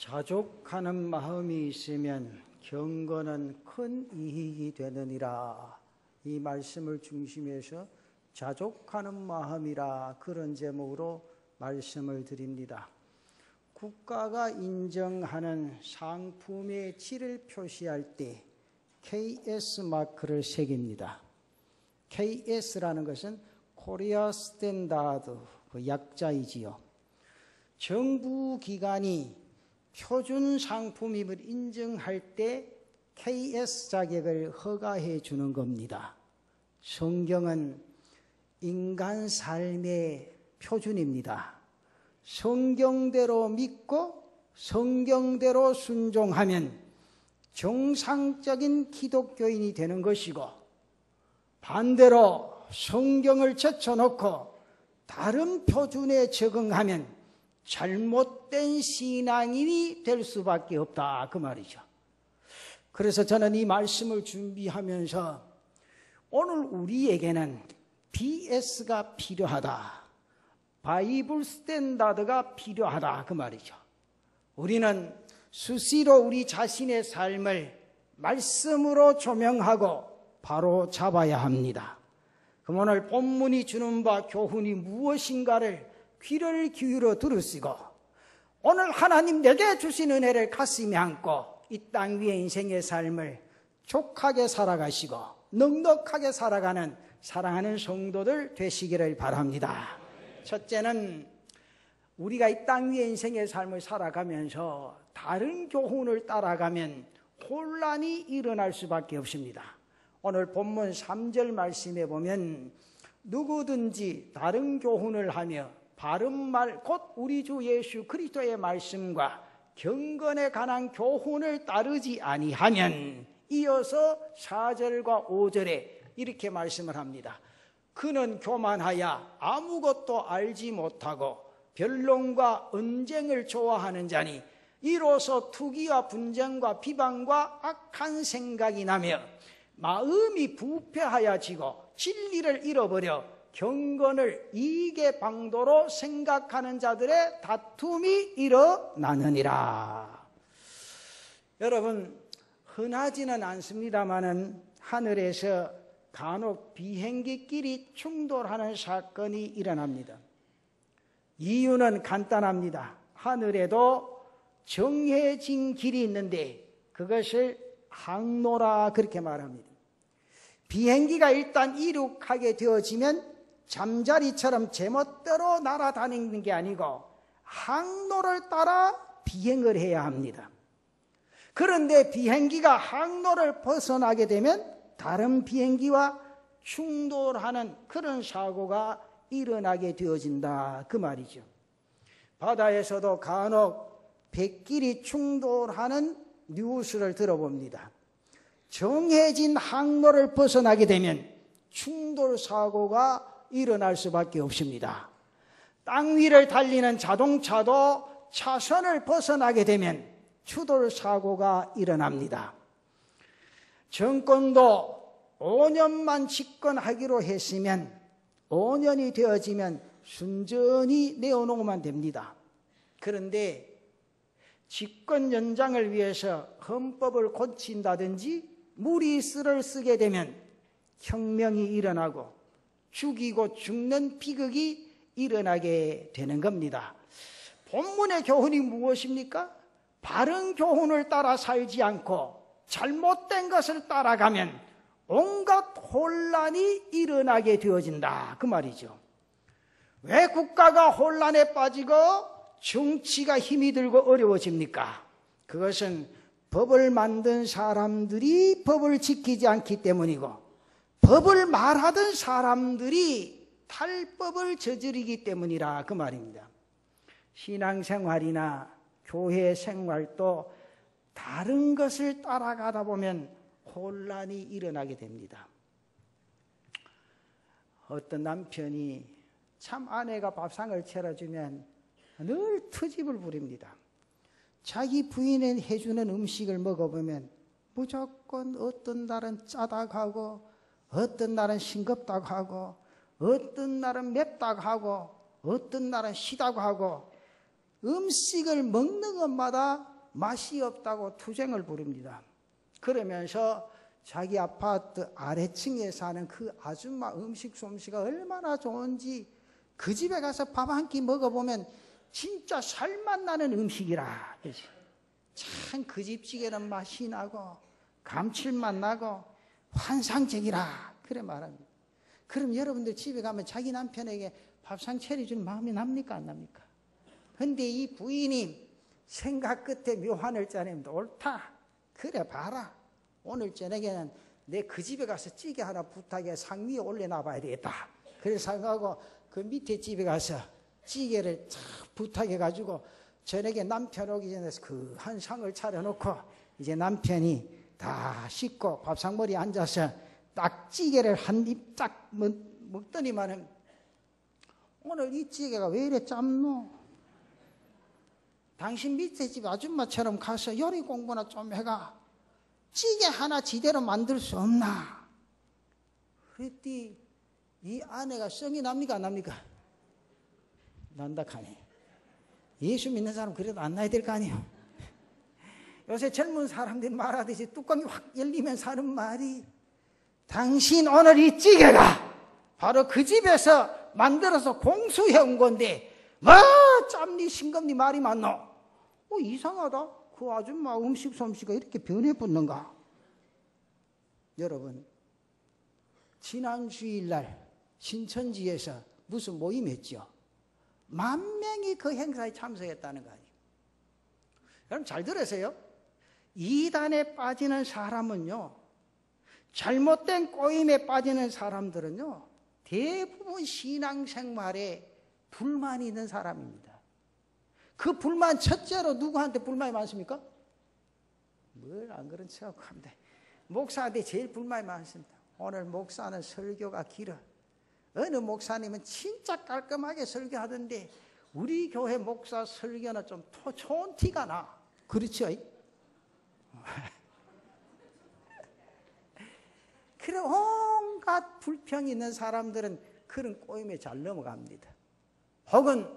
자족하는 마음이 있으면 경건은 큰 이익이 되느니라. 이 말씀을 중심해서 자족하는 마음이라 그런 제목으로 말씀을 드립니다. 국가가 인정하는 상품의 질을 표시할 때 KS 마크를 새깁니다. KS라는 것은 코리아 스탠다드 그 약자이지요. 정부 기관이 표준 상품임을 인정할 때 KS 자격을 허가해 주는 겁니다. 성경은 인간 삶의 표준입니다. 성경대로 믿고 성경대로 순종하면 정상적인 기독교인이 되는 것이고, 반대로 성경을 제쳐놓고 다른 표준에 적응하면 잘못된 신앙인이 될 수밖에 없다 그 말이죠. 그래서 저는 이 말씀을 준비하면서 오늘 우리에게는 BS가 필요하다, 바이블 스탠다드가 필요하다 그 말이죠. 우리는 수시로 우리 자신의 삶을 말씀으로 조명하고 바로 잡아야 합니다. 그럼 오늘 본문이 주는 바 교훈이 무엇인가를 귀를 기울여 들으시고, 오늘 하나님 내게 주신 은혜를 가슴에 안고 이 땅 위의 인생의 삶을 족하게 살아가시고 넉넉하게 살아가는 사랑하는 성도들 되시기를 바랍니다. 첫째는 우리가 이 땅 위의 인생의 삶을 살아가면서 다른 교훈을 따라가면 혼란이 일어날 수밖에 없습니다. 오늘 본문 3절 말씀에 보면 누구든지 다른 교훈을 하며 바른 말 곧 우리 주 예수 그리스도의 말씀과 경건에 관한 교훈을 따르지 아니하면, 이어서 4절과 5절에 이렇게 말씀을 합니다. 그는 교만하여 아무것도 알지 못하고 변론과 언쟁을 좋아하는 자니 이로써 투기와 분쟁과 비방과 악한 생각이 나며 마음이 부패하여지고 진리를 잃어버려 경건을 이익의 방도로 생각하는 자들의 다툼이 일어나느니라. 여러분, 흔하지는 않습니다마는 하늘에서 간혹 비행기끼리 충돌하는 사건이 일어납니다. 이유는 간단합니다. 하늘에도 정해진 길이 있는데 그것을 항로라 그렇게 말합니다. 비행기가 일단 이륙하게 되어지면 잠자리처럼 제멋대로 날아다니는 게 아니고 항로를 따라 비행을 해야 합니다. 그런데 비행기가 항로를 벗어나게 되면 다른 비행기와 충돌하는 그런 사고가 일어나게 되어진다 그 말이죠. 바다에서도 간혹 배끼리 충돌하는 뉴스를 들어봅니다. 정해진 항로를 벗어나게 되면 충돌 사고가 일어날 수밖에 없습니다. 땅 위를 달리는 자동차도 차선을 벗어나게 되면 추돌 사고가 일어납니다. 정권도 5년만 집권하기로 했으면 5년이 되어지면 순전히 내어놓으면 됩니다. 그런데 집권 연장을 위해서 헌법을 고친다든지 무리수를 쓰게 되면 혁명이 일어나고 죽이고 죽는 비극이 일어나게 되는 겁니다. 본문의 교훈이 무엇입니까? 바른 교훈을 따라 살지 않고 잘못된 것을 따라가면 온갖 혼란이 일어나게 되어진다 그 말이죠. 왜 국가가 혼란에 빠지고 정치가 힘이 들고 어려워집니까? 그것은 법을 만든 사람들이 법을 지키지 않기 때문이고 법을 말하던 사람들이 탈법을 저지르기 때문이라 그 말입니다. 신앙생활이나 교회 생활도 다른 것을 따라가다 보면 혼란이 일어나게 됩니다. 어떤 남편이 참 아내가 밥상을 차려주면 늘 트집을 부립니다. 자기 부인이 해주는 음식을 먹어보면 무조건 어떤 날은 짜다고 하고 어떤 날은 싱겁다고 하고 어떤 날은 맵다고 하고 어떤 날은 시다고 하고 음식을 먹는 것마다 맛이 없다고 투쟁을 부릅니다. 그러면서 자기 아파트 아래층에 사는 그 아줌마 음식 솜씨가 얼마나 좋은지 그 집에 가서 밥 한 끼 먹어보면 진짜 살맛 나는 음식이라. 참 그 집 찌개는 맛이 나고 감칠맛 나고 환상적이라. 그래 말합니다. 그럼 여러분들 집에 가면 자기 남편에게 밥상 차려주는 마음이 납니까 안 납니까? 근데 이 부인이 생각 끝에 묘한을 짜냅니다. 옳다. 그래 봐라. 오늘 저녁에는 내 그 집에 가서 찌개 하나 부탁해 상 위에 올려놔 봐야 되겠다. 그래서 생각하고 그 밑에 집에 가서 찌개를 쫙 부탁해가지고 저녁에 남편 오기 전에 그 한 상을 차려놓고 이제 남편이 다 씻고 밥상머리에 앉아서 딱 찌개를 한 입 딱 먹더니만은 오늘 이 찌개가 왜 이래 짭노? 당신 밑에 집 아줌마처럼 가서 요리 공부나 좀 해가 찌개 하나 지대로 만들 수 없나? 그랬더니 이 아내가 성이 납니까 안 납니까? 난다 카네. 예수 믿는 사람 그래도 안 나야 될 거 아니에요. 요새 젊은 사람들이 말하듯이 뚜껑이 확 열리면서 하는 말이 당신 오늘 이 찌개가 바로 그 집에서 만들어서 공수해 온 건데 뭐 짬니 싱겁니 말이 많노? 이상하다. 그 아줌마 음식 솜씨가 이렇게 변해 붙는가? 여러분 지난 주일날 신천지에서 무슨 모임했죠? 10,000명이 그 행사에 참석했다는 거 아니에요. 여러분 잘 들으세요. 이단에 빠지는 사람은요, 잘못된 꼬임에 빠지는 사람들은요, 대부분 신앙생활에 불만이 있는 사람입니다. 그 불만 첫째로 누구한테 불만이 많습니까? 뭘 안 그런 척하고 합니다. 목사한테 제일 불만이 많습니다. 오늘 목사는 설교가 길어. 어느 목사님은 진짜 깔끔하게 설교하던데 우리 교회 목사 설교는 좀 좋은 티가 나. 그렇죠? 그래 온갖 불평이 있는 사람들은 그런 꼬임에 잘 넘어갑니다. 혹은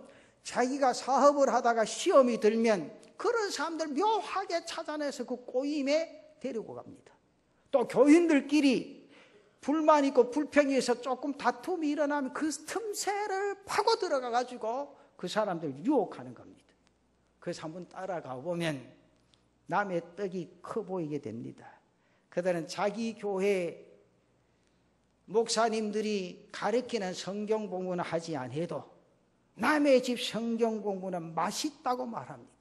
자기가 사업을 하다가 시험이 들면 그런 사람들 묘하게 찾아내서 그 꼬임에 데리고 갑니다. 또 교인들끼리 불만 있고 불평이 있어 조금 다툼이 일어나면 그 틈새를 파고 들어가 가지고 그 사람들 유혹하는 겁니다. 그래서 한번 따라가 보면 남의 떡이 커 보이게 됩니다. 그들은 자기 교회 목사님들이 가르치는 성경 공부는 하지 않아도 남의 집 성경 공부는 맛있다고 말합니다.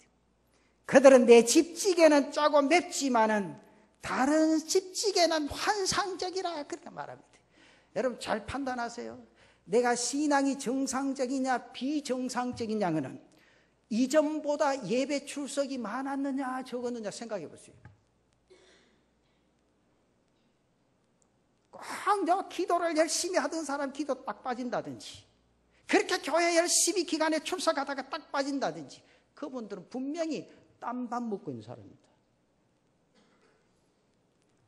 그들은 내 집 찌개는 짜고 맵지만은 다른 집 찌개는 환상적이라 그렇게 말합니다. 여러분 잘 판단하세요. 내가 신앙이 정상적이냐 비정상적이냐는 이전보다 예배 출석이 많았느냐 적었느냐 생각해 보세요. 꼭 내가 기도를 열심히 하던 사람 기도 딱 빠진다든지 그렇게 교회 열심히 기간에 출석하다가 딱 빠진다든지 그분들은 분명히 땀밥 먹고 있는 사람입니다.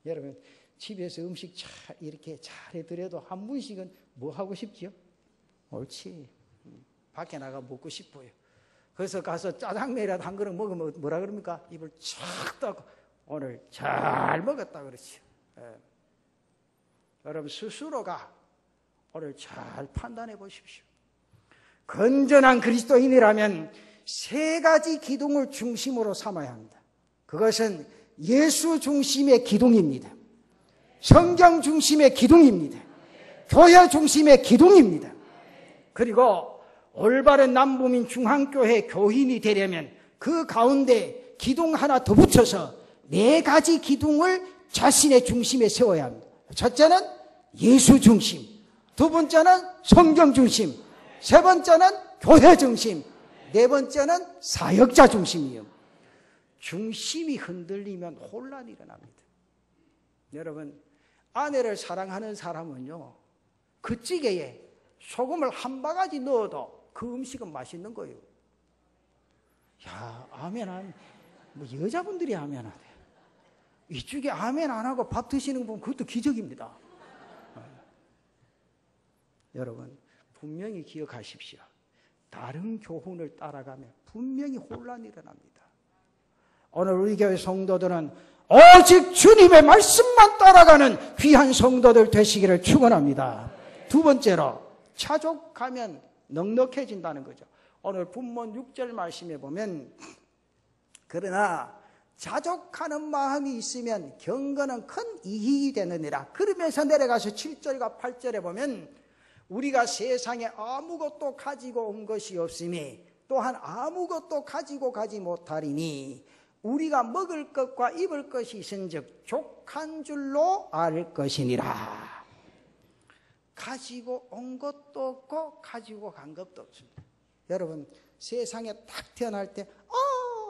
여러분 집에서 음식 이렇게 잘해드려도 한 분씩은 뭐 하고 싶지요? 옳지. 밖에 나가 먹고 싶어요. 그래서 가서 짜장면이라도 한 그릇 먹으면 뭐라 그럽니까? 입을 쫙 닫고 오늘 잘 먹었다 그렇지. 예. 여러분 스스로가 오늘 잘 판단해 보십시오. 건전한 그리스도인이라면 세 가지 기둥을 중심으로 삼아야 합니다. 그것은 예수 중심의 기둥입니다. 성경 중심의 기둥입니다. 교회 중심의 기둥입니다. 그리고 올바른 남부민 중앙교회 교인이 되려면 그 가운데 기둥 하나 더 붙여서 네 가지 기둥을 자신의 중심에 세워야 합니다. 첫째는 예수 중심, 두 번째는 성경 중심, 세 번째는 교회 중심, 네 번째는 사역자 중심이에요. 중심이 흔들리면 혼란이 일어납니다. 여러분 아내를 사랑하는 사람은요 그 찌개에 소금을 한 바가지 넣어도 그 음식은 맛있는 거예요. 야 아멘 안 뭐 여자분들이 아멘 하네. 이쪽에 아멘 안 하고 밥 드시는 분 그것도 기적입니다. 여러분 분명히 기억하십시오. 다른 교훈을 따라가면 분명히 혼란이 일어납니다. 오늘 우리 교회 성도들은 오직 주님의 말씀만 따라가는 귀한 성도들 되시기를 축원합니다. 두 번째로 차족하면 넉넉해진다는 거죠. 오늘 본문 6절 말씀에 보면 그러나 자족하는 마음이 있으면 경건은 큰 이익이 되느니라. 그러면서 내려가서 7절과 8절에 보면 우리가 세상에 아무것도 가지고 온 것이 없으니 또한 아무것도 가지고 가지 못하리니 우리가 먹을 것과 입을 것이 있은즉 족한 줄로 알 것이니라. 가지고 온 것도 없고 가지고 간 것도 없습니다. 여러분 세상에 딱 태어날 때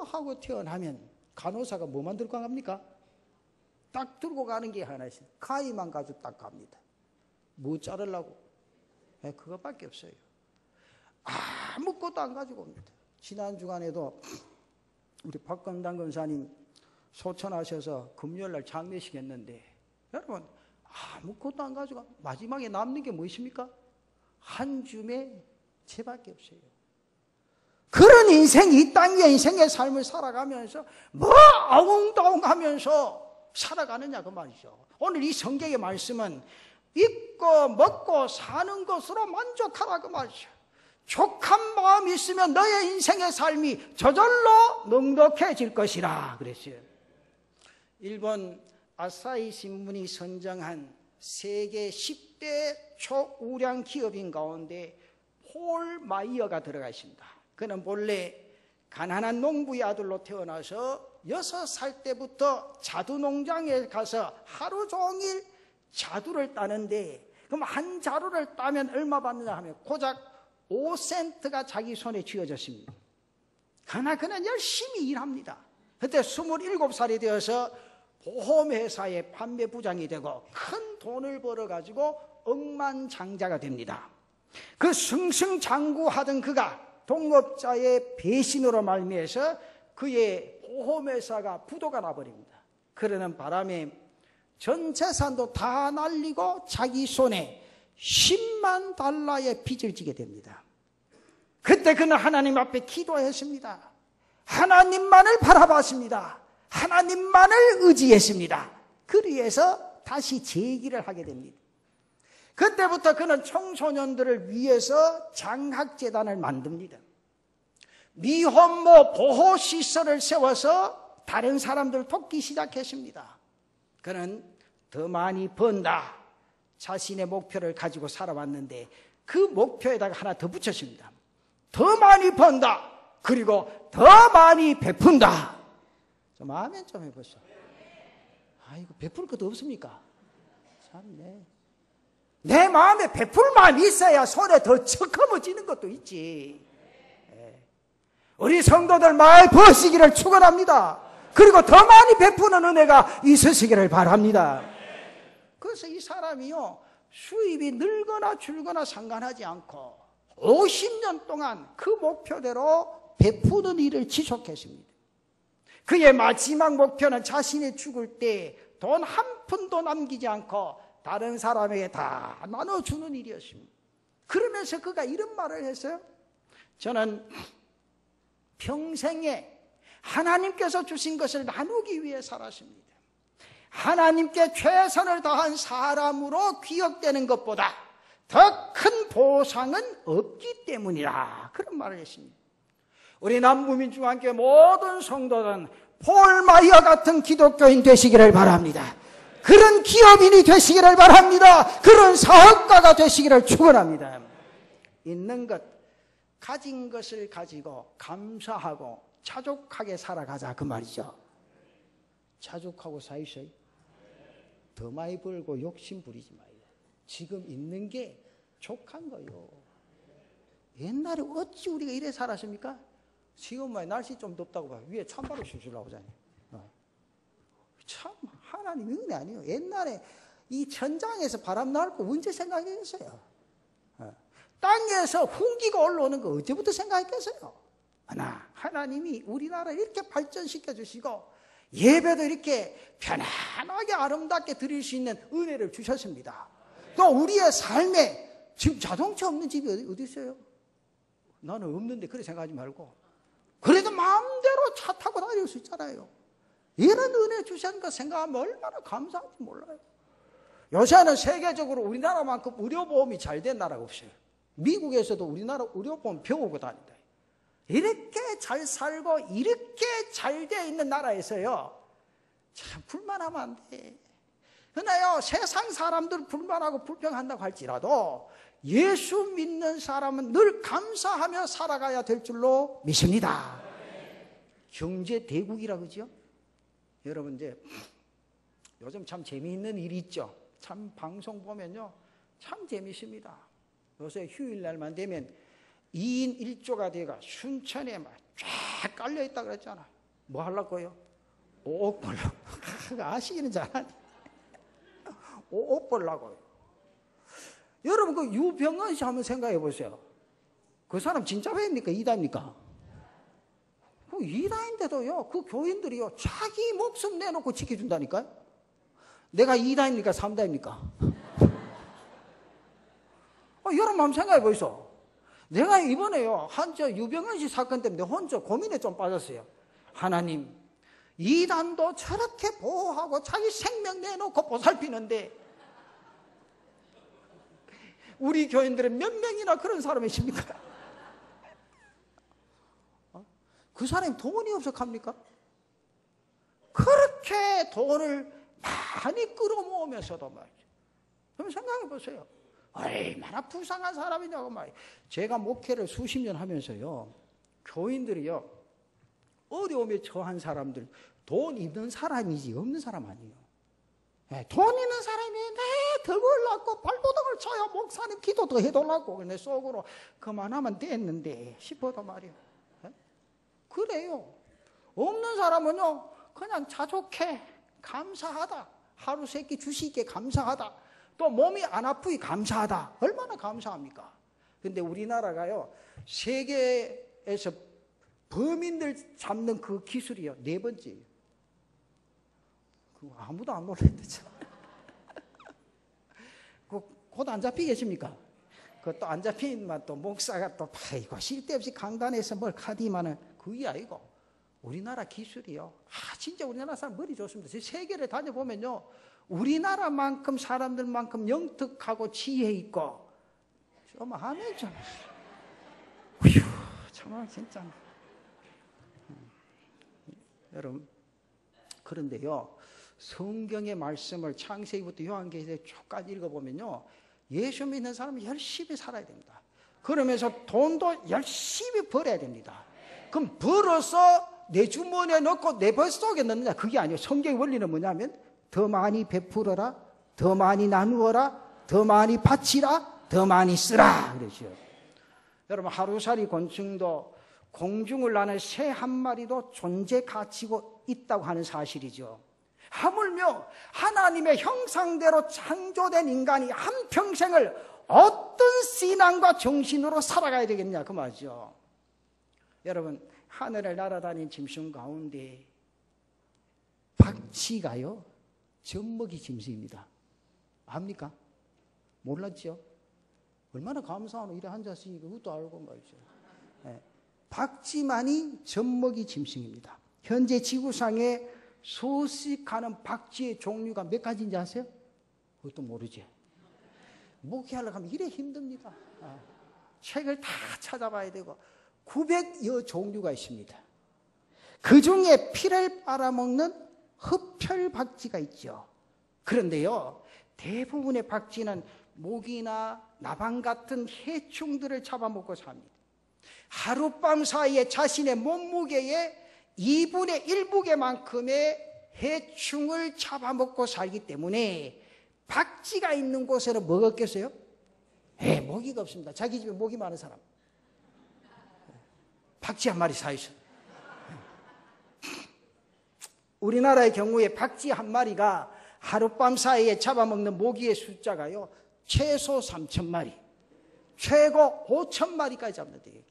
하고 태어나면 간호사가 뭐만 들고 갑니까? 딱 들고 가는 게 하나 있어요. 가위만 가지고 딱 갑니다. 뭐 자르려고? 그것밖에 없어요. 아무것도 안 가지고 옵니다. 지난 주간에도 우리 박건당 권사님 소천하셔서 금요일날 장례식 했는데 여러분 아무것도 안 가지고 마지막에 남는 게 무엇입니까? 한 줌의 채밖에 없어요. 그런 인생이 이 땅의 인생의 삶을 살아가면서 뭐 아웅다웅하면서 살아가느냐 그 말이죠. 오늘 이 성경의 말씀은 입고 먹고 사는 것으로 만족하라 그 말이죠. 족한 마음이 있으면 너의 인생의 삶이 저절로 넉넉해질 것이라 그랬어요. 일본 아사히 신문이 선정한 세계 10대 초우량 기업인 가운데 폴 마이어가 들어가 있습니다. 그는 본래 가난한 농부의 아들로 태어나서 6살 때부터 자두 농장에 가서 하루 종일 자두를 따는데 그럼 한 자루를 따면 얼마 받느냐 하면 고작 5센트가 자기 손에 쥐어졌습니다. 그러나 그는 열심히 일합니다. 그때 27살이 되어서 보험회사의 판매부장이 되고 큰 돈을 벌어가지고 억만장자가 됩니다. 그 승승장구하던 그가 동업자의 배신으로 말미해서 그의 보험회사가 부도가 나버립니다. 그러는 바람에 전 재산도 다 날리고 자기 손에 10만 달러의 빚을 지게 됩니다. 그때 그는 하나님 앞에 기도했습니다. 하나님만을 바라봤습니다. 하나님만을 의지했습니다. 그리해서 다시 재기를 하게 됩니다. 그때부터 그는 청소년들을 위해서 장학재단을 만듭니다. 미혼모 보호시설을 세워서 다른 사람들 돕기 시작했습니다. 그는 더 많이 번다 자신의 목표를 가지고 살아왔는데 그 목표에다가 하나 더 붙였습니다. 더 많이 번다 그리고 더 많이 베푼다. 좀 아멘 좀 해보시오. 이거 베풀 것도 없습니까? 참네. 내 마음에 베풀 마음이 있어야 손에 더 척커머지는 것도 있지. 우리 성도들 많이 버시기를 축원합니다. 그리고 더 많이 베푸는 은혜가 있으시기를 바랍니다. 그래서 이 사람이요 수입이 늘거나 줄거나 상관하지 않고 50년 동안 그 목표대로 베푸는 일을 지속했습니다. 그의 마지막 목표는 자신이 죽을 때 돈 한 푼도 남기지 않고 다른 사람에게 다 나눠주는 일이었습니다. 그러면서 그가 이런 말을 했어요. 저는 평생에 하나님께서 주신 것을 나누기 위해 살았습니다. 하나님께 최선을 다한 사람으로 기억되는 것보다 더 큰 보상은 없기 때문이라 그런 말을 했습니다. 우리 남부민중앙교회 모든 성도들은 폴 마이어 같은 기독교인 되시기를 바랍니다. 그런 기업인이 되시기를 바랍니다. 그런 사업가가 되시기를 축원합니다. 있는 것, 가진 것을 가지고 감사하고 차족하게 살아가자 그 말이죠. 차족하고 사이셔요. 더 많이 벌고 욕심 부리지 마요. 지금 있는 게 족한 거요. 옛날에 어찌 우리가 이래 살았습니까? 지금 날씨 좀 덥다고 봐. 위에 찬바람 쉴라고 하잖아요. 참 하나님 은혜 아니에요. 옛날에 이 천장에서 바람 나올 거 언제 생각했어요? 땅에서 훈기가 올라오는 거 언제부터 생각했겠어요? 하나님이 우리나라를 이렇게 발전시켜 주시고 예배도 이렇게 편안하게 아름답게 드릴 수 있는 은혜를 주셨습니다. 또 우리의 삶에 지금 자동차 없는 집이 어디 있어요? 나는 없는데 그렇게 생각하지 말고 그래도 마음대로 차 타고 다닐 수 있잖아요. 이런 은혜 주신 거 생각하면 얼마나 감사한지 몰라요. 요새는 세계적으로 우리나라만큼 의료보험이 잘 된 나라가 없어요. 미국에서도 우리나라 의료보험 배우고 다닌다. 이렇게 잘 살고 이렇게 잘 돼 있는 나라에서요, 참 불만하면 안 돼. 그러나요, 세상 사람들 불만하고 불평한다고 할지라도 예수 믿는 사람은 늘 감사하며 살아가야 될 줄로 믿습니다. 경제 대국이라 그러죠. 여러분, 이제 요즘 참 재미있는 일이 있죠. 참 방송 보면요, 참 재미있습니다. 요새 휴일날만 되면 2인 1조가 돼가 순천에 막 쫙 깔려있다 그랬잖아. 뭐 하려고요? 옷 보려고. 아시기는 잘하네. 옷 보려고요. 여러분, 그 유병헌 씨 한번 생각해 보세요. 그 사람 진짜 왜입니까? 이다입니까? 그 이다인데도요, 그 교인들이요, 자기 목숨 내놓고 지켜준다니까요? 내가 이다입니까? 삼다입니까? 여러분 한번 생각해 보이소. 내가 이번에요, 유병헌 씨 사건 때문에 혼자 고민에 좀 빠졌어요. 하나님, 이단도 저렇게 보호하고 자기 생명 내놓고 보살피는데 우리 교인들은 몇 명이나 그런 사람이 있습니까? 그 사람이 돈이 없어합니까? 그렇게 돈을 많이 끌어모으면서도 말이죠. 그럼 생각해 보세요. 얼마나 불쌍한 사람이냐고 말이에요. 제가 목회를 수십 년 하면서요, 교인들이요, 어려움에 처한 사람들, 돈 있는 사람이지 없는 사람 아니에요. 돈 있는 사람이 내 덕을 낳고 발버둥을 쳐야 목사님 기도 더 해달라고 내 속으로 그만하면 됐는데 싶어도 말이에요. 그래요. 없는 사람은요, 그냥 자족해, 감사하다, 하루 세 끼 주시기에 감사하다, 또 몸이 안 아프기 감사하다. 얼마나 감사합니까? 근데 우리나라가요, 세계에서 범인들 잡는 그 기술이요, 4번째예요. 그거 아무도 안 놀랬대. 곧 안 잡히겠습니까? 그것도 안 잡히면 또 목사가 또 이거 쓸데없이 강단에서 뭘 카디만은 그게 아니고 우리나라 기술이요. 진짜 우리나라 사람 머리 좋습니다. 세계를 다녀보면요, 우리나라만큼 사람들만큼 영특하고 지혜 있고 좀 하면 좀 휴, 정말 진짜. 여러분, 그런데요, 성경의 말씀을 창세기부터 요한계시까지 읽어보면요, 예수 믿는 사람은 열심히 살아야 됩니다. 그러면서 돈도 열심히 벌어야 됩니다. 그럼 벌어서 내 주머니에 넣고 내 뱃속에 넣느냐, 그게 아니에요. 성경의 원리는 뭐냐면 더 많이 베풀어라, 더 많이 나누어라, 더 많이 바치라, 더 많이 쓰라 그러죠. 여러분, 하루살이 곤충도 공중을 나는 새 한 마리도 존재 가치고 있다고 하는 사실이죠. 하물며 하나님의 형상대로 창조된 인간이 한평생을 어떤 신앙과 정신으로 살아가야 되겠냐 그 말이죠. 여러분, 하늘을 날아다니는 짐승 가운데 박쥐가요, 젖먹이 짐승입니다. 압니까? 몰랐죠? 얼마나 감사하노. 이래 앉았으니까 그것도 알고 말이죠. 박쥐만이 젖먹이 짐승입니다. 현재 지구상에 서식하는 박쥐의 종류가 몇 가지인지 아세요? 그것도 모르지. 목회하려고 하면 이래 힘듭니다. 책을 다 찾아봐야 되고 900여 종류가 있습니다. 그 중에 피를 빨아먹는 흡혈박쥐가 있죠. 그런데요, 대부분의 박쥐는 모기나 나방 같은 해충들을 잡아먹고 삽니다. 하룻밤 사이에 자신의 몸무게의 2분의 1무게만큼의 해충을 잡아먹고 살기 때문에 박쥐가 있는 곳에는 뭐가 없겠어요? 모기가 없습니다. 자기 집에 모기 많은 사람, 박쥐 한 마리 사있어요. 우리나라의 경우에 박쥐 한 마리가 하룻밤 사이에 잡아먹는 모기의 숫자가요, 최소 3,000마리, 최고 5,000마리까지 잡는데요.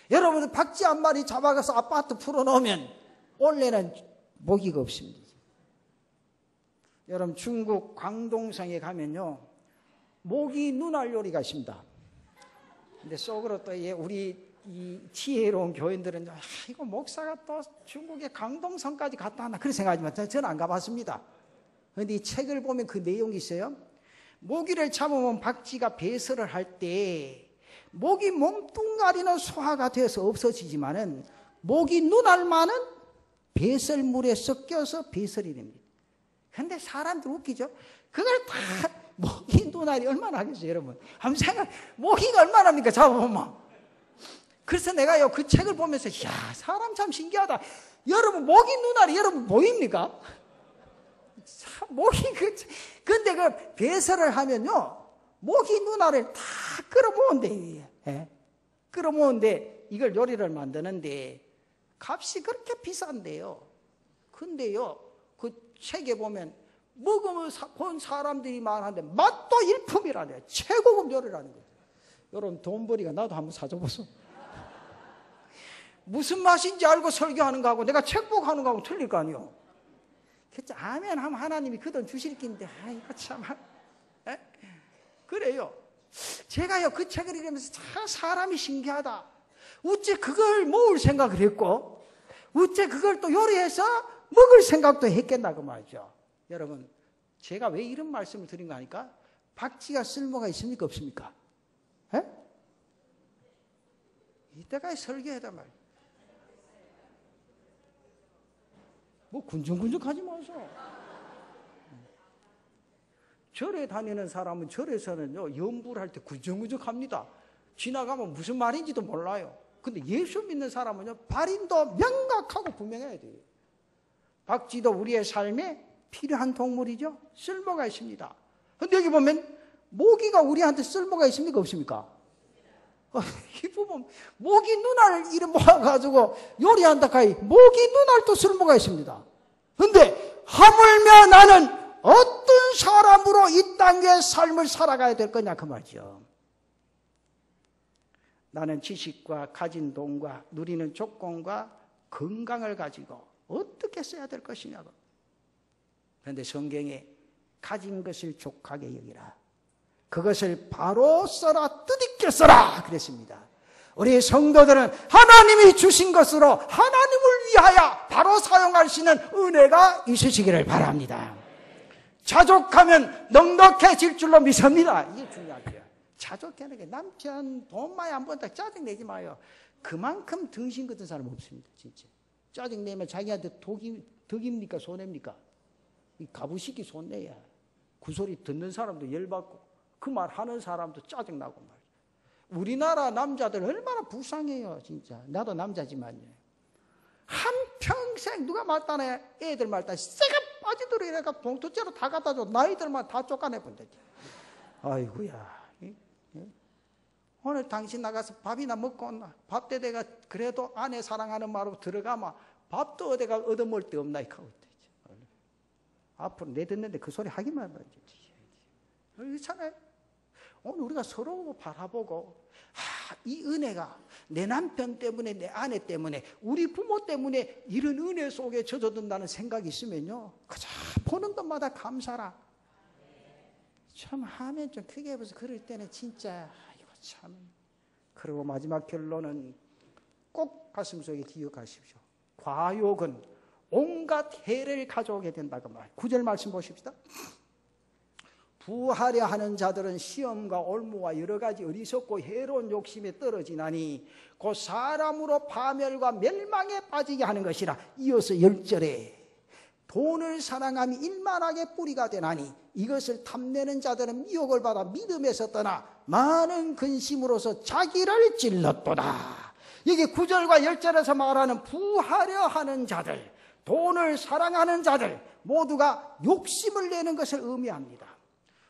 여러분, 박쥐 한 마리 잡아가서 아파트 풀어놓으면 원래는 모기가 없습니다. 여러분, 중국 광동성에 가면요, 모기 눈알 요리가 있습니다. 근데 속으로 또 우리 이 지혜로운 교인들은 이거 목사가 또 중국의 강동성까지 갔다 왔나 그런 생각하지만 저는 안 가봤습니다. 그런데 이 책을 보면 그 내용이 있어요. 모기를 잡으면 박쥐가 배설을 할 때 모기 몸뚱아리는 소화가 돼서 없어지지만은 모기 눈알만은 배설물에 섞여서 배설이 됩니다. 그런데 사람들 웃기죠? 그걸 다 모기 눈알이 얼마나 하겠어요, 여러분? 한번 생각, 모기가 얼마나 합니까, 잡아보면. 그래서 내가요, 그 책을 보면서, 야, 사람 참 신기하다. 여러분, 모기 눈알이 여러분 보입니까? 모기, 근데 그 배설을 하면요, 모기 눈알을 다 끌어모은대. 예? 끌어모은데, 이걸 요리를 만드는데, 값이 그렇게 비싼데요. 근데요, 그 책에 보면, 먹으면 본 사람들이 많은데 맛도 일품이라네요. 최고급 요리라는 거예요. 여러분 돈벌이가 나도 한번 사줘보소. 무슨 맛인지 알고 설교하는 거하고 내가 책 보고 하는 거하고 틀릴 거 아니에요. 그렇죠. 아멘 하면 하나님이 그 돈 주실 낀데 이거 참. 에? 그래요. 제가요 그 책을 읽으면서 참 사람이 신기하다. 어째 그걸 먹을 생각을 했고 어째 그걸 또 요리해서 먹을 생각도 했겠나 그 말이죠. 여러분, 제가 왜 이런 말씀을 드린 거 아니까? 박쥐가 쓸모가 있습니까? 없습니까? 에? 이때까지 설교하단 말이에요. 뭐 군중군중 하지 마세요. 절에 다니는 사람은 절에서는요, 연부를 할 때 군중군중 합니다. 지나가면 무슨 말인지도 몰라요. 근데 예수 믿는 사람은요, 발인도 명확하고 분명해야 돼요. 박쥐도 우리의 삶에 필요한 동물이죠. 쓸모가 있습니다. 근데 여기 보면 모기가 우리한테 쓸모가 있습니까? 없습니까? 이 부분 모기 눈알 이름 모아가지고 요리한다 카이 모기 눈알도 쓸모가 있습니다. 근데 하물며 나는 어떤 사람으로 이 땅의 삶을 살아가야 될 거냐 그 말이죠. 나는 지식과 가진 돈과 누리는 조건과 건강을 가지고 어떻게 써야 될 것이냐고. 그런데 성경에 가진 것을 족하게 여기라. 그것을 바로 써라 뜻있게 써라 그랬습니다. 우리 성도들은 하나님이 주신 것으로 하나님을 위하여 바로 사용할 수 있는 은혜가 있으시기를 바랍니다. 자족하면 넉넉해질 줄로 믿습니다. 이게 중요하죠. 자족하는 게 남편 돈 많이 안 번다 짜증내지 마요. 그만큼 등신 같은 사람 없습니다. 진짜 짜증내면 자기한테 덕입니까 손해입니까? 가부시기 손해야. 그 소리 듣는 사람도 열받고 그 말 하는 사람도 짜증나고 말이야. 우리나라 남자들 얼마나 불쌍해요 진짜. 나도 남자지만요. 한평생 누가 말단에 애들 말단 쎄가 빠지도록 이래가 봉투째로 다 갖다 줘. 나이들만 다 쫓아내본다. 아이고야. 오늘 당신 나가서 밥이나 먹고 온나. 밥 때 내가 그래도 아내 사랑하는 말로 들어가면 밥도 어디가 얻어먹을 데 없나 이렇게 하고 있다. 앞으로 내 듣는데 그 소리 하기만 하지. 그렇잖아요. 오늘 우리가 서로 바라보고 이 은혜가 내 남편 때문에 내 아내 때문에 우리 부모 때문에 이런 은혜 속에 젖어든다는 생각이 있으면요. 그저 보는 것마다 감사라. 참 하면 좀 크게 해봐서 그럴 때는 진짜 이거 참. 그리고 마지막 결론은 꼭 가슴속에 기억하십시오. 과욕은 온갖 해를 가져오게 된다고 말이에요. 9절 말씀 보십시다. 부하려 하는 자들은 시험과 올무와 여러 가지 어리석고 해로운 욕심에 떨어지나니 곧 사람으로 파멸과 멸망에 빠지게 하는 것이라. 이어서 10절에 돈을 사랑함이 일만하게 뿌리가 되나니 이것을 탐내는 자들은 미혹을 받아 믿음에서 떠나 많은 근심으로서 자기를 찔렀도다. 이게 9절과 10절에서 말하는 부하려 하는 자들, 돈을 사랑하는 자들 모두가 욕심을 내는 것을 의미합니다.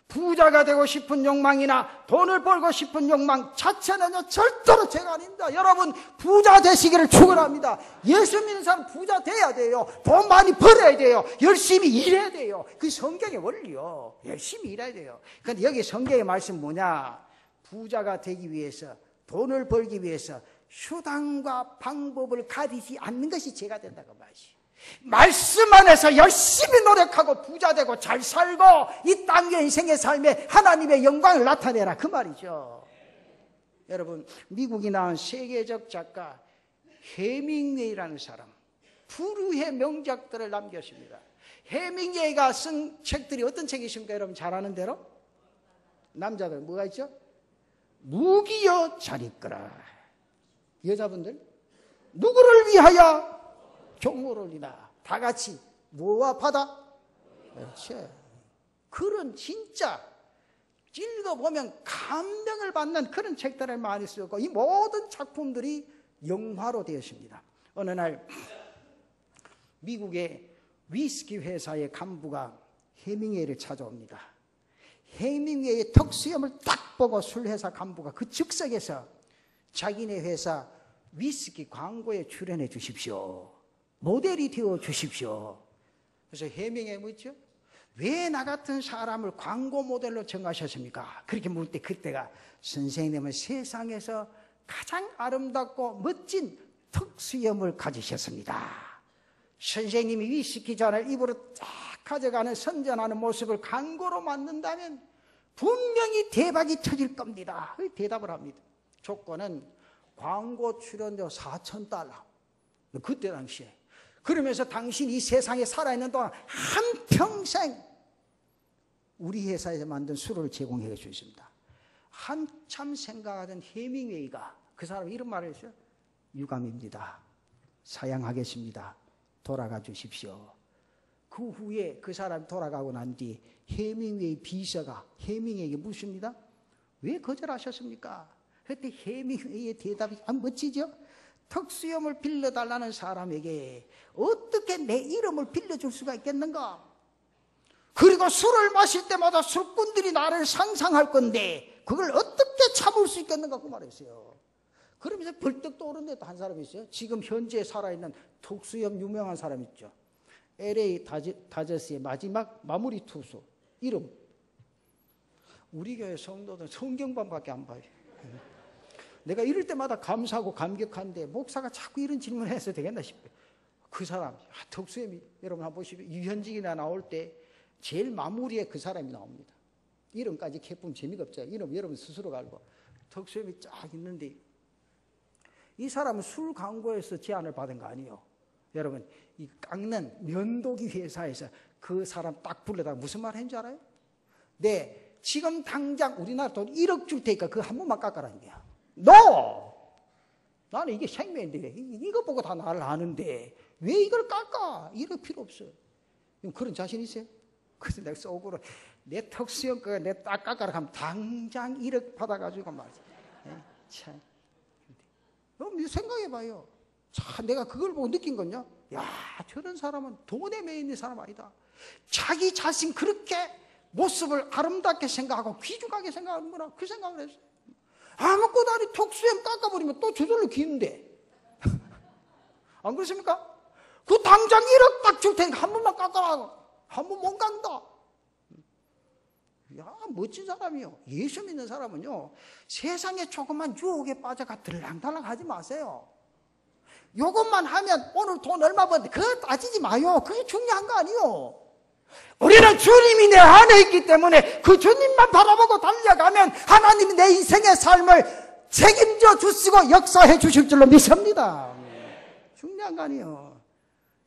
부자가 되고 싶은 욕망이나 돈을 벌고 싶은 욕망 자체는 절대로 죄가 아닙니다. 여러분 부자 되시기를 축원합니다. 예수 믿는 사람 부자 돼야 돼요. 돈 많이 벌어야 돼요. 열심히 일해야 돼요. 그 성경의 원리요. 열심히 일해야 돼요. 그런데 여기 성경의 말씀 뭐냐? 부자가 되기 위해서 돈을 벌기 위해서 수단과 방법을 가리지 않는 것이 죄가 된다고 말이죠. 말씀 안에서 열심히 노력하고 부자되고 잘 살고 이 땅의 인생의 삶에 하나님의 영광을 나타내라 그 말이죠. 여러분, 미국이 낳은 세계적 작가 해밍웨이라는 사람, 불후의 명작들을 남겼습니다. 해밍웨이가 쓴 책들이 어떤 책이 있습니까? 여러분 잘 아는 대로 남자들 뭐가 있죠? 무기여 잘 있거라. 여자분들 누구를 위하여? 종로를 위하여. 다 같이 뭐와 바다? 그렇지. 그런 진짜 읽어보면 감명을 받는 그런 책들을 많이 쓰고 이 모든 작품들이 영화로 되었습니다. 어느 날 미국의 위스키 회사의 간부가 해밍웨이를 찾아옵니다. 해밍웨이의 턱수염을 딱 보고 술회사 간부가 그 즉석에서 자기네 회사 위스키 광고에 출연해 주십시오. 모델이 되어 주십시오. 그래서 해밍웨이 묻죠? 왜 나 같은 사람을 광고 모델로 정하셨습니까? 그렇게 묻을 때 그때가 선생님은 세상에서 가장 아름답고 멋진 턱수염을 가지셨습니다. 선생님이 위스키 잔을 입으로 쫙 가져가는 선전하는 모습을 광고로 만든다면 분명히 대박이 터질 겁니다. 대답을 합니다. 조건은 광고 출연료 $4,000. 그때 당시에. 그러면서 당신 이 세상에 살아있는 동안 한평생 우리 회사에서 만든 술을 제공해 주십니다. 한참 생각하던 해밍웨이가 그 사람 이런 말을 했어요. 유감입니다. 사양하겠습니다. 돌아가 주십시오. 그 후에 그 사람이 돌아가고 난 뒤 해밍웨이 비서가 해밍웨이에게 묻습니다. 왜 거절하셨습니까? 그때 해밍웨이의 대답이 멋지죠? 턱수염을 빌려달라는 사람에게 어떻게 내 이름을 빌려줄 수가 있겠는가? 그리고 술을 마실 때마다 술꾼들이 나를 상상할 건데 그걸 어떻게 참을 수 있겠는가? 그 말했어요. 그러면서 벌떡 떠오른 데도 한 사람이 있어요. 지금 현재 살아있는 턱수염 유명한 사람 있죠. LA 다저스의 마지막 마무리 투수 이름. 우리 교회 성도들 성경반밖에 안 봐요. 내가 이럴 때마다 감사하고 감격한데 목사가 자꾸 이런 질문을 해서 되겠나 싶어요. 그 사람 턱수염이 여러분 한번 보시면 유현직이나 나올 때 제일 마무리에 그 사람이 나옵니다. 이름까지 캐보면 재미가 없죠. 이름 여러분 스스로 알고 턱수염이 쫙 있는데 이 사람은 술 광고에서 제안을 받은 거 아니에요. 여러분 이 깎는 면도기 회사에서 그 사람 딱 불러다가 무슨 말 했는지 알아요? 네, 지금 당장 우리나라 돈 1억 줄 테니까 그거 한 번만 깎아라는 거야. No! 나는 이게 생명인데 이거 보고 다 나를 아는데 왜 이걸 깎아? 이럴 필요 없어요. 그런 자신 있어요? 그래서 내가 속으로 내 턱수염 거 내 딱 깎아라 하면 당장 1억 받아가지고 말이야. 참. 그럼 생각해봐요. 참 내가 그걸 보고 느낀 건요. 야, 저런 사람은 돈에 매여 있는 사람 아니다. 자기 자신 그렇게 모습을 아름답게 생각하고 귀중하게 생각하는구나. 그 생각을 했어요. 아무것도 아니 턱수염 깎아버리면 또 저절로 기는데. 안 그렇습니까? 그 당장 1억 딱 줄 테니까 한 번만 깎아라. 한 번 못 깎는다. 야, 멋진 사람이요. 예수 믿는 사람은요, 세상에 조금만 유혹에 빠져가 들랑달랑 하지 마세요. 요것만 하면 오늘 돈 얼마 버는데 그거 따지지 마요. 그게 중요한 거 아니요. 우리는 주님이 내 안에 있기 때문에 그 주님만 바라보고 달려가면 하나님이 내 인생의 삶을 책임져 주시고 역사해 주실 줄로 믿습니다. 중요한 거 아니에요.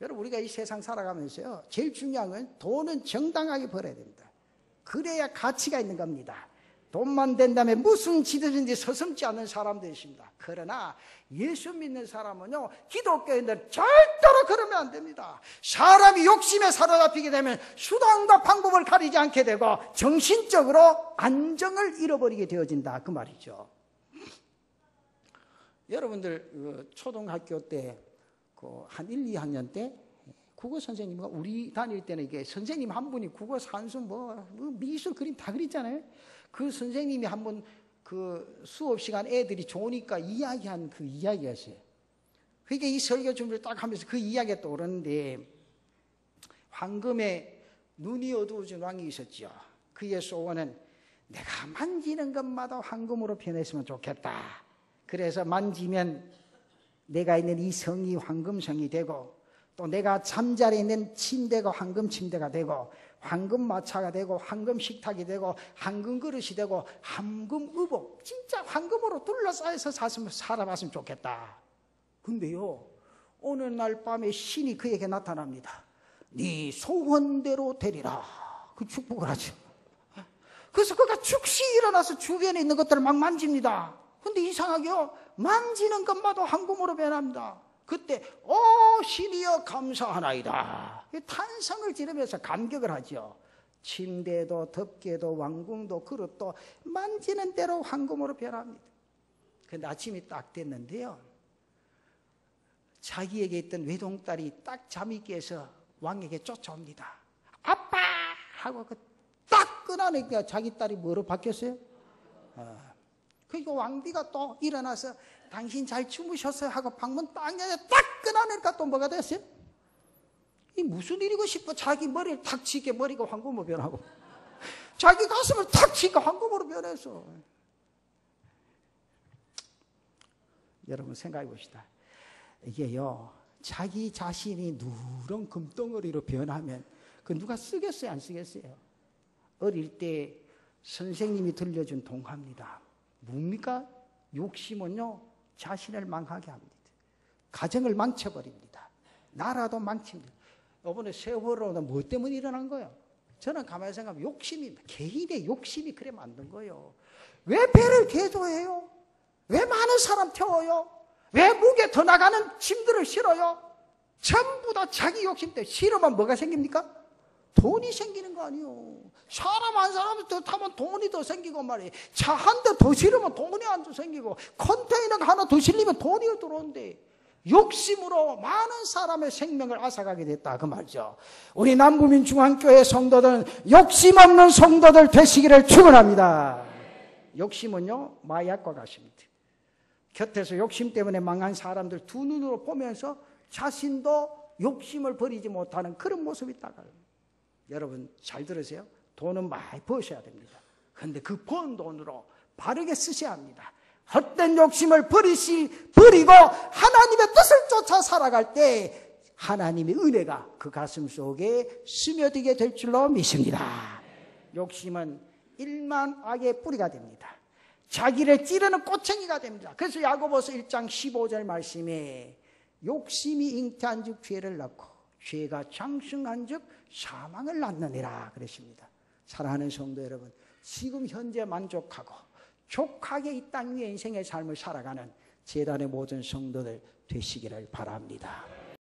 여러분 우리가 이 세상 살아가면서요, 제일 중요한 건 돈은 정당하게 벌어야 됩니다. 그래야 가치가 있는 겁니다. 돈만 된다면 무슨 짓이든지 서슴지 않는 사람들이 있습니다. 그러나 예수 믿는 사람은요, 기독교인들 절대로 그러면 안 됩니다. 사람이 욕심에 사로잡히게 되면 수단과 방법을 가리지 않게 되고 정신적으로 안정을 잃어버리게 되어진다, 그 말이죠. 여러분들 초등학교 때 한 1, 2학년 때 국어 선생님과 우리 다닐 때는 이게 선생님 한 분이 국어 산수 미술 그림 다 그렸잖아요. 그 선생님이 한번 그 수업 시간 애들이 좋으니까 이야기한 그 이야기였어요. 그러니까 이 설교 준비를 딱 하면서 그 이야기가 떠오르는데, 황금에 눈이 어두워진 왕이 있었죠. 그의 소원은 내가 만지는 것마다 황금으로 변했으면 좋겠다. 그래서 만지면 내가 있는 이 성이 황금성이 되고, 또 내가 잠자리에 있는 침대가 황금 침대가 되고, 황금 마차가 되고 황금 식탁이 되고 황금 그릇이 되고 황금 의복, 진짜 황금으로 둘러싸여서 살아봤으면 좋겠다. 근데요, 어느 날 밤에 신이 그에게 나타납니다. 네 소원대로 되리라. 그 축복을 하죠. 그래서 그가 즉시 일어나서 주변에 있는 것들을 막 만집니다. 근데 이상하게요, 만지는 것마다 황금으로 변합니다. 그때 신이여 감사하나이다, 탄성을 지르면서 감격을 하죠. 침대도 덮개도 왕궁도 그릇도 만지는 대로 황금으로 변합니다. 그런데 아침이 딱 됐는데요, 자기에게 있던 외동딸이 딱 잠이 깨서 왕에게 쫓아옵니다. 아빠! 하고 딱 끄나니까 자기 딸이 뭐로 바뀌었어요? 그리고 왕비가 또 일어나서 당신 잘 주무셨어요? 하고 방문 딱 열어 딱 끄나니까 또 뭐가 됐어요? 이 무슨 일이고 싶어? 자기 머리를 탁 치게 머리가 황금으로 변하고 자기 가슴을 탁 치게 황금으로 변해서. 여러분 생각해 봅시다. 이게요, 자기 자신이 누런 금덩어리로 변하면 그 누가 쓰겠어요? 안 쓰겠어요? 어릴 때 선생님이 들려준 동화입니다. 뭡니까? 욕심은요, 자신을 망하게 합니다. 가정을 망쳐버립니다. 나라도 망칩니다. 이번에 세월호는 뭐 때문에 일어난 거예요? 저는 가만히 생각하면 욕심입니다. 개인의 욕심이 그래 만든 거예요. 왜 배를 개조해요? 왜 많은 사람 태워요? 왜 무게 더 나가는 짐들을 실어요? 전부 다 자기 욕심 때문에. 실으면 뭐가 생깁니까? 돈이 생기는 거 아니에요. 사람 한 사람 더 타면 돈이 더 생기고 말이에요. 차 한 대 더 실으면 돈이 안 더 생기고 컨테이너가 하나 더 실리면 돈이 들어오는데 욕심으로 많은 사람의 생명을 앗아가게 됐다 그 말이죠. 우리 남부민중앙교회 성도들은 욕심 없는 성도들 되시기를 축원합니다. 욕심은요, 마약과 같습니다. 곁에서 욕심 때문에 망한 사람들 두 눈으로 보면서 자신도 욕심을 버리지 못하는 그런 모습이 있다고요. 여러분 잘 들으세요. 돈은 많이 버셔야 됩니다. 그런데 그 번 돈으로 바르게 쓰셔야 합니다. 헛된 욕심을 버리고 하나님의 뜻을 쫓아 살아갈 때 하나님의 은혜가 그 가슴 속에 스며들게 될 줄로 믿습니다. 욕심은 일만 악의 뿌리가 됩니다. 자기를 찌르는 꼬챙이가 됩니다. 그래서 야고보서 1장 15절 말씀에 욕심이 잉태한 즉 죄를 낳고 죄가 장성한 즉 사망을 낳느니라 그랬습니다. 사랑하는 성도 여러분, 지금 현재 만족하고 족하게 이 땅 위에 인생의 삶을 살아가는 제단의 모든 성도들 되시기를 바랍니다.